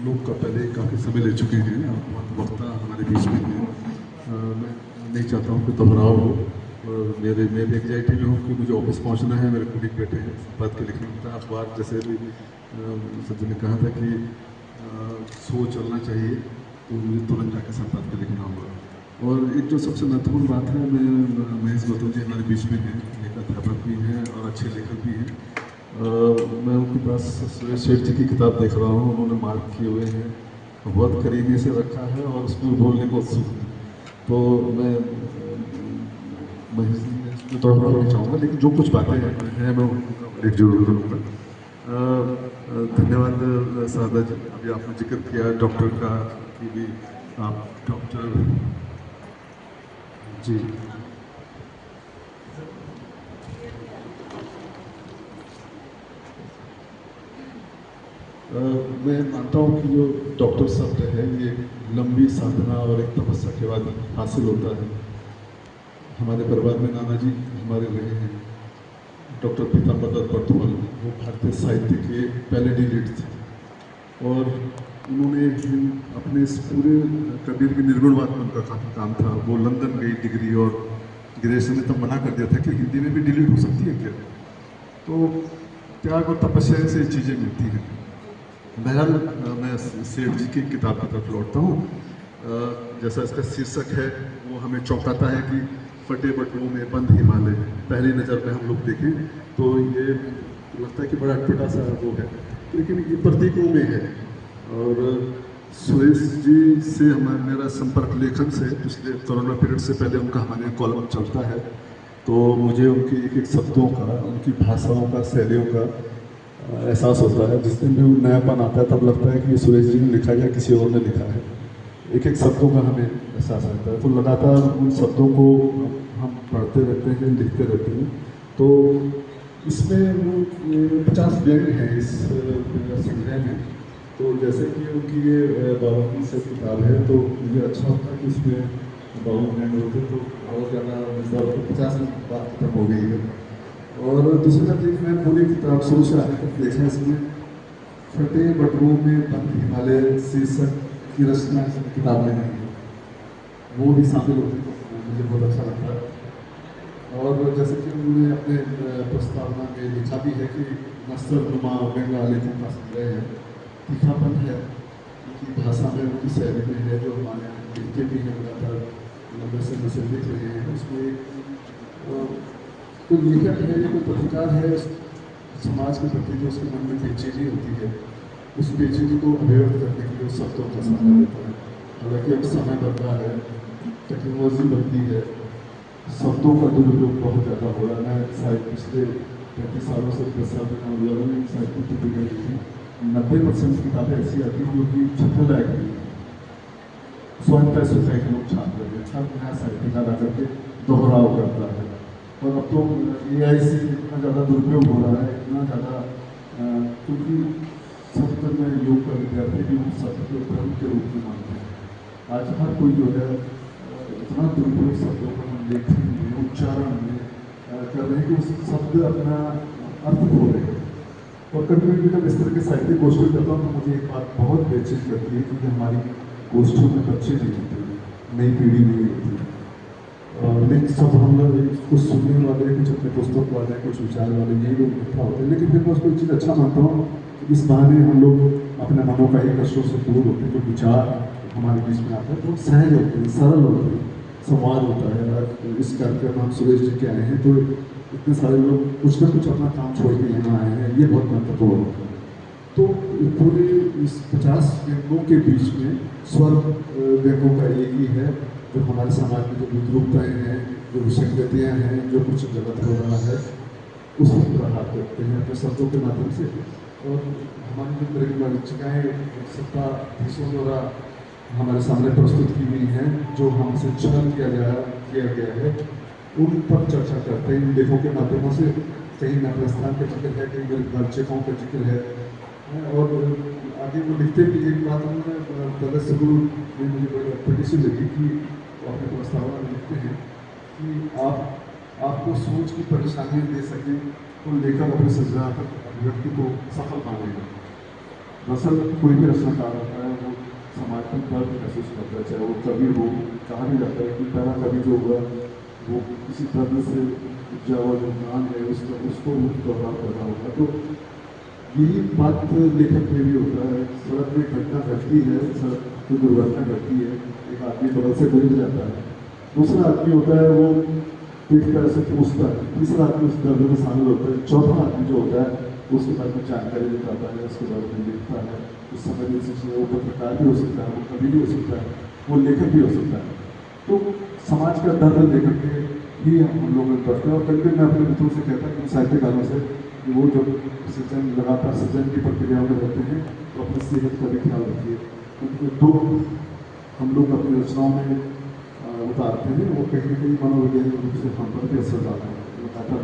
हम लोग का पहले काफ़ी समय ले चुके हैं, अब बहुत वक्ता हमारे बीच में है। मैं नहीं चाहता हूँ कि दोहराव हो। मैं भी एग्जाइटी में हूँ कि मुझे ऑफिस पहुँचना है, मेरे कुलीग बैठे हैं, संपादकीय लिखना होता है। अखबार जैसे भी सज्जन ने कहा था कि शो चलना चाहिए, तो मुझे तुरंत जाकर संपादकीय लिखना होगा। और एक जो सबसे महत्वपूर्ण बात है, मैं महेश गौतम जी हमारे बीच में हैं, एक अध्यापक भी हैं और अच्छे लेखक भी हैं। मैं उनके पास सुरेश सेठ जी की किताब देख रहा हूँ, उन्होंने मार्क किए हुए हैं, बहुत करीने से रखा है और उसमें बोलने को उत्सुक है। तो मैं महेश जी ने इसमें दोहराना नहीं चाहूँगा, लेकिन जो कुछ बातें हैं मैं उनका उल्लेख जरूर करूँगा। धन्यवाद सादा जी, अभी आपने जिक्र किया डॉक्टर का कि भी आप डॉक्टर जी। मैं मानता हूँ कि जो डॉक्टर शब्द है ये लंबी साधना और एक तपस्या के बाद हासिल होता है। हमारे परिवार में नाना जी हमारे रहे हैं, डॉक्टर पीताम्बर दत्त बर्तवाल, वो भारतीय साहित्य के पहले लीड थे और उन्होंने अपने इस पूरे कबीर की निर्गुणवाद में उनका काफ़ी काम था। वो लंदन गई डिग्री और ग्रेजुएशन ने तब मना कर दिया था कि हिंदी में भी डिलीट हो सकती है क्या। तो त्याग और तपस्या से चीज़ें मिलती हैं। बहरहाल मैं सेठ जी की किताब की तरफ लौटता हूँ। जैसा इसका शीर्षक है वो हमें चौंकाता है कि फटे बटुओं में बंद हिमालय। पहली नज़र में हम लोग देखें तो ये लगता है कि बड़ा अटपटा सा वो है, लेकिन ये प्रतीकों में है। और सुरेश जी से हमारा मेरा संपर्क लेखन से पिछले कोरोना पीरियड से पहले उनका हमारे कॉलम चलता है, तो मुझे उनकी एक एक शब्दों का, उनकी भाषाओं का, शैलियों का एहसास होता है। जिस दिन भी वो नयापन आता है तब लगता है कि ये सुरेश जी ने लिखा या किसी और ने लिखा है। एक एक शब्दों का हमें एहसास रहता है, तो लगातार उन शब्दों को हम पढ़ते रहते हैं, लिखते रहते हैं। तो इसमें वो 50 व्यंग हैं इस संग्रह में। तो जैसे कि उनकी ये बावन से किताब है, तो मुझे अच्छा होता है कि इसमें 52 व्यंग होते तो बहुत ज़्यादा 50 में बात खत्म हो गई है। और दूसरी बात ये कि मैं पूरी किताब शुरू से आगे तक देखा, इसमें फटे बटुओं में बंद हिमालय शीर्षक की रचना इस किताब में नहीं है, वो भी शामिल होती तो मुझे बहुत अच्छा लगता है। और जैसे कि उन्होंने अपने प्रस्तावना में लिखा भी है कि नस्तरनुमा व्यंग आलेखों का संग्रह है, तीखापन है उनकी भाषा में, उनकी शैली में है, जो हमारे यहाँ लिखते भी हैं, लगातार लंबे समय से लिख रहे हैं। उसमें कोई लेखक है या कोई पत्रकार है, समाज के प्रति जो उसके मन में बेचैनी होती है, उस बेचैनी को अभिव्यक्त करने के लिए उस शब्दों का सहारा लेता है। हालांकि अब समय बदला है, टेक्नोलॉजी बदली है, शब्दों का दुरुपयोग बहुत ज़्यादा हो रहा है। मैं शायद पिछले 35 सालों से 10 साल में नौजवानों में साहित्य की डिग्री लिखी, 90% किताबें ऐसी आती हैं जो कि छपने लायक नहीं है। स्वयं पैसे तय के लोग छाप रहे हैं, छाप नया साहित्यकार आकर के दोहराव करता है। और अब तो AI से इतना ज़्यादा दुरुपयोग हो रहा है, इतना ज़्यादा, क्योंकि शब्द में योग का विद्यार्थी भी उस शब्द को धर्म के रूप में मानते हैं। आज हर कोई जो है इतना दुरुपयोग शब्दों का लेखन में, उच्चारण में कर रहे हैं कि उस शब्द अपना अर्थ खो रहे हैं। और कभी कभी जब इस तरह के साहित्यिक गोष्ठी करता हूँ तो मुझे एक बात बहुत बेचैन करती है कि हमारी गोष्ठियों में बच्चे नहीं होते, नई पीढ़ी नहीं होती। लेकिन सब हम लोग कुछ सुनने वाले, कुछ अपने पुस्तक वाले, कुछ विचार वाले, यही लोग इकट्ठा होते हैं। लेकिन फिर मैं उसको एक चीज़ अच्छा मानता हूँ कि इस बहाने हम लोग अपने मनों का एक कष्टों से दूर होते हैं। जो विचार हमारे बीच में आते हैं तो सहज होते हैं, सरल होते हैं, संवाद होता है। आज इस कार्यक्रम में हम सुरेश जी के आए हैं तो इतने सारे लोग कुछ ना कुछ अपना काम छोड़ के यहाँ आए हैं, ये बहुत महत्वपूर्ण होता है। तो पूरे इस 50 व्यंगों के बीच में स्वर व्यंगों का एक ही है, जो हमारे समाज में जो विद्रूपताएँ हैं, जो विसंगतियाँ हैं, जो कुछ गलत हो रहा है, उसको प्रहार करते हैं अपने शब्दों के माध्यम से। और हमारी जो परिवारिकाएँ सत्ताधीशों द्वारा हमारे सामने प्रस्तुत की गई हैं, जो हमसे छल किया गया है, उन पर चर्चा करते हैं इन लेखों के माध्यमों से। कहीं नफरस्तान का जिक्र है, कहीं गलचकों का जिक्र है। और आगे वो लिखते भी एक बात उन्होंने दरअसल से मुझे बड़ी अटपटी सी लगी कि वो अपने प्रस्तावना में लिखते हैं कि आपको सोच की परेशानियाँ दे सकें तो लेखक अपने सृजनात्मक अभिव्यक्ति को सफल मानेगा। दरअसल कोई भी रचनाकार होता है वो समाज में दर्द महसूस करता है, चाहे वो कवि हो। कहा भी जाता है कि पहला कवि जो हुआ वो किसी दर्द से उपजा हुआ जो ज्ञान है उसको दोहरा कर रहा होगा। तो यही बात लेखक में भी होता है। सड़क में घटना घटती है, सड़क की दुर्घटना घटती है, एक आदमी बगल से गुजर जाता है, दूसरा आदमी होता है वो पीठ पर ऐसे पूछता है, तीसरा आदमी उस दर्द में शामिल होता है, चौथा आदमी जो होता है उसके बारे में जानकारी बताता है, उसके बारे में लिखता है। उस समय जैसे वो पत्रकार भी हो सकता है, वो कवि भी हो सकता है, वो लेखक भी हो सकता है। तो समाज का दर्द लेखक के ही हम लोग पढ़ते हैं। और कभी कभी मैं अपने मित्रों से कहता हूँ साहित्यकारों से कि वो जब सृजन लगातार सृजन की प्रक्रिया में रहते हैं तो अपनी सेहत का भी ख्याल रखिए, क्योंकि दो हम लोग अपनी रचनाओं में उतारते हैं वो कहीं ना कहीं मनोवैज्ञानिक रूप से हम पर भी असर डालता है। लगातार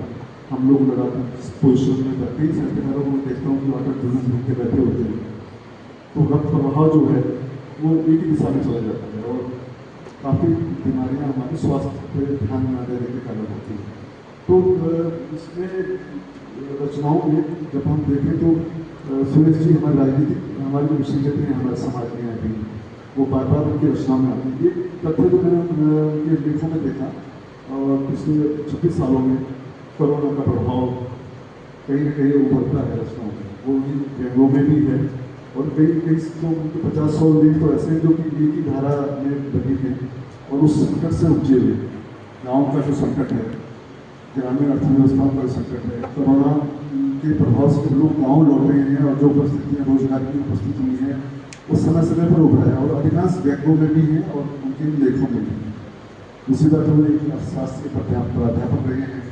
हम लोग लगातार पोजिशन में बैठते ही साहित्यकारों को देखता हूँ कि आकर जुलूस घूम के बैठे होते हैं, तो रक्त प्रवाह जो है वो एक ही दिशा में चला जाता है और काफ़ी बीमारियां हमारे स्वास्थ्य पर ध्यान न देने के कारण होती हैं। तो इसमें रचनाओं में जब हम देखें तो सुरेश जी हमारे राजनीतिक हमारे जो विशेषज्ञ हैं हमारे समाज में अभी वो बार बार उनकी रचनाओं में आते हैं। ये तथ्य तो मैंने उनके लेखों में देखा और पिछले 26 सालों में कोरोना का प्रभाव कहीं ना कहीं उभरता है रचनाओं में, वो उनकी व्यंगों में भी है। और कई कई तो उनके 50-100 लेख तो ऐसे हैं जो कि एक ही धारा में बनी है और उस संकट से उपजे हुए गाँव का जो संकट है, ग्रामीण अर्थव्यवस्था का संकट है, कोरोना के प्रभाव से लोग गाँव लौट रहे हैं और जो परिस्थितियाँ रोजगार की उपस्थित हुई हैं वो समय समय पर उभरा है और अधिकांश व्यंगों में भी है और उनके लेखों में भी है। दूसरी बात वो एक अर्थशास्त्र के प्राध्यापक रहे हैं,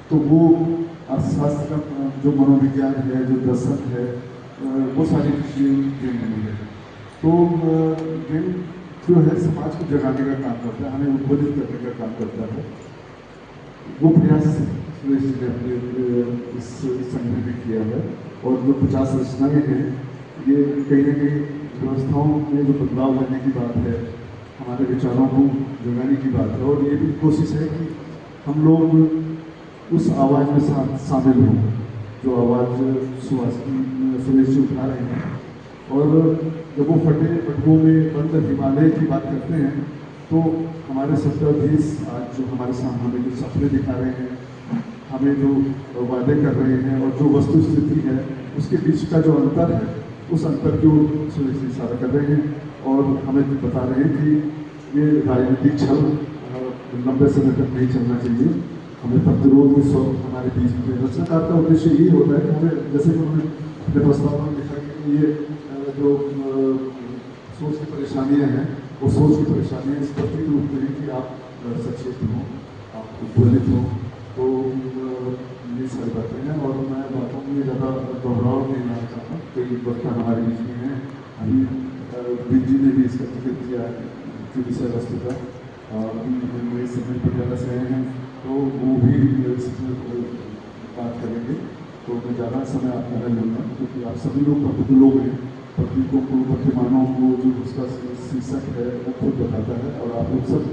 तो वो अर्थशास्त्र का जो मनोविज्ञान है, जो दर्शन है, वो सारी चीज़ें गेम में है। तो गेम जो है समाज को जगाने का काम करता है, हमें उद्बोधित करने का काम करता है। वो प्रयास सुरेश जी ने अपने इस संग्रह में किया है और जो 50 रचनाएँ हैं ये कहीं ना कहीं व्यवस्थाओं में जो बदलाव लाने की बात है, हमारे विचारों को जगाने की बात है और ये भी कोशिश है कि हम लोग उस आवाज़ में शामिल हों जो आवाज़ सुरेश जी उठा रहे हैं। और जब वो फटे पटकों में बंद हिमालय की बात करते हैं तो हमारे सत्ताधीश आज जो हमारे सामने हमें जो सपने दिखा रहे हैं, हमें जो वादे कर रहे हैं और जो वस्तु स्थिति है उसके बीच का जो अंतर है, उस अंतर को सुरेश जी इशारा कर रहे हैं और हमें बता रहे हैं कि ये राजनीतिक छल लंबे समय तक नहीं चलना चाहिए, हमें प्रतिरोध में स्वरूप हमारे बीच में रचनाकार का उद्देश्य यही होता है कि हमें जैसे कि उन्होंने अपने प्रस्ताव में लिखा कि ये जो सोच की परेशानियाँ हैं वो सोच की परेशानियाँ इस प्रतीक रूप में कि आप सचेत हों, आप उद्बोधित हों। तो ये सारी बातें हैं और मैं बातों में ज़्यादा दोहराव नहीं लाना चाहता। कई वक्ता हमारे बीच में हैं, अभी बीज जी ने भी इसका जिक्र किया कि विषय वस्तु का मेरे समय पर ज़्यादा से आए हैं तो वो भी इसमें बात करेंगे। तो मैं ज़्यादा समय आपका नहीं लूँगा क्योंकि आप सभी लोग प्रबुद्ध लोग हैं, प्रतीकों को प्रतिमानों को जो उसका शीर्षक है वो खुद बताता है और आप लोग सब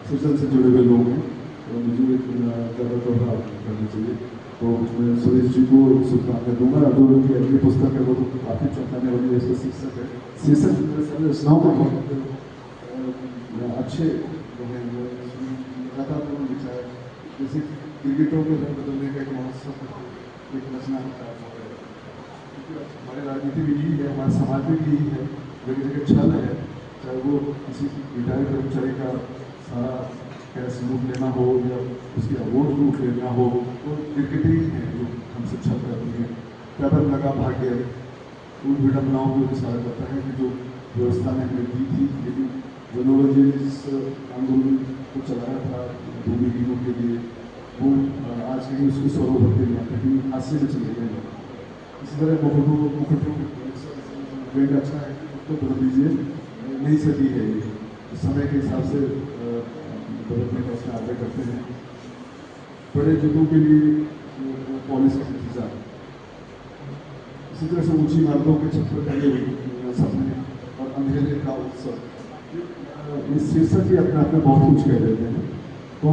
सृजन से जुड़े हुए लोग हैं तो मुझे ज़्यादा दोहराव करना चाहिए। तो मैं सुरेश जी को शुभकामनाएं दूंगा। जो उनकी अगली पुस्तक है वो तो काफ़ी चौंकाने वाली है, इसका शीर्षक है रचनाओं का बहुत अच्छे लगातार उन्होंने लिखा है, जैसे क्रिकेटों के रंग बदलने का एक महोत्सव एक रचना होता है, हमारी राजनीति भी यही है, हमारे समाज में भी यही है, जगह जगह छल है, चाहे वो किसी रिटायर्ड कर्मचारी का सारा कैश लूट लेना हो या उसकी अवार्ड लूट लेना हो, तो क्रिकेट ही है जो हमसे छल करती है। पैदल लगा भाग्य उन विडम्बनाओं को इशारा करता है कि जो व्यवस्था ने हमें दी थी, लेकिन जिन्होंने जिस आंदोलन को चलाया था भूमिहीनों के लिए वो आज कहीं उसको सरोवर के लिए कहीं हादसे में चले गए। इसी तरह मुखटों ब्रेक अच्छा है उसको बदल दीजिए, नई सदी है ये, समय के हिसाब से बदलने का उसका आग्रह करते हैं। बड़े जुटों के लिए पॉलिस का इंतजार, इसी तरह से ऊंची इमारतों के छत पर लगे हुए सपने और अंधेरे का उत्सव, इस शीर्षक ही अपने आप में बहुत कुछ कह देते हैं। तो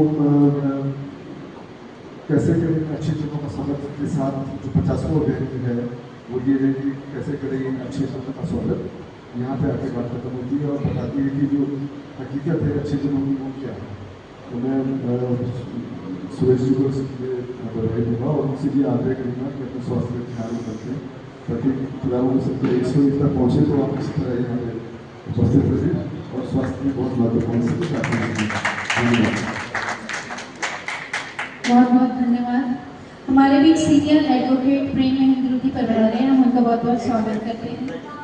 कैसे करें अच्छी चीज़ों का समझ के साथ जो 50वां है वो ये है कि कैसे करें इन अच्छे शब्द का स्वागत। यहाँ पे आके बात खत्म होती है और बताती है कि जो हकीकत है अच्छे जनों की वो क्या है। तो मैं सुरेश जी को बधाई दूंगा और उनसे भी आग्रह करूँगा कि अपने स्वास्थ्य का ख्याल रखें ताकि खिलाड़ियों में सबको 101 तक पहुँचे। तो आप इस तरह यहाँ पे उपस्थित रहे और स्वास्थ्य की बहुत महत्वपूर्ण से धन्यवाद। बहुत बहुत धन्यवाद। हमारे बीच सीनियर एडवोकेट प्रेम महेंद्र की परिवार है, हम उनका बहुत बहुत स्वागत करते हैं।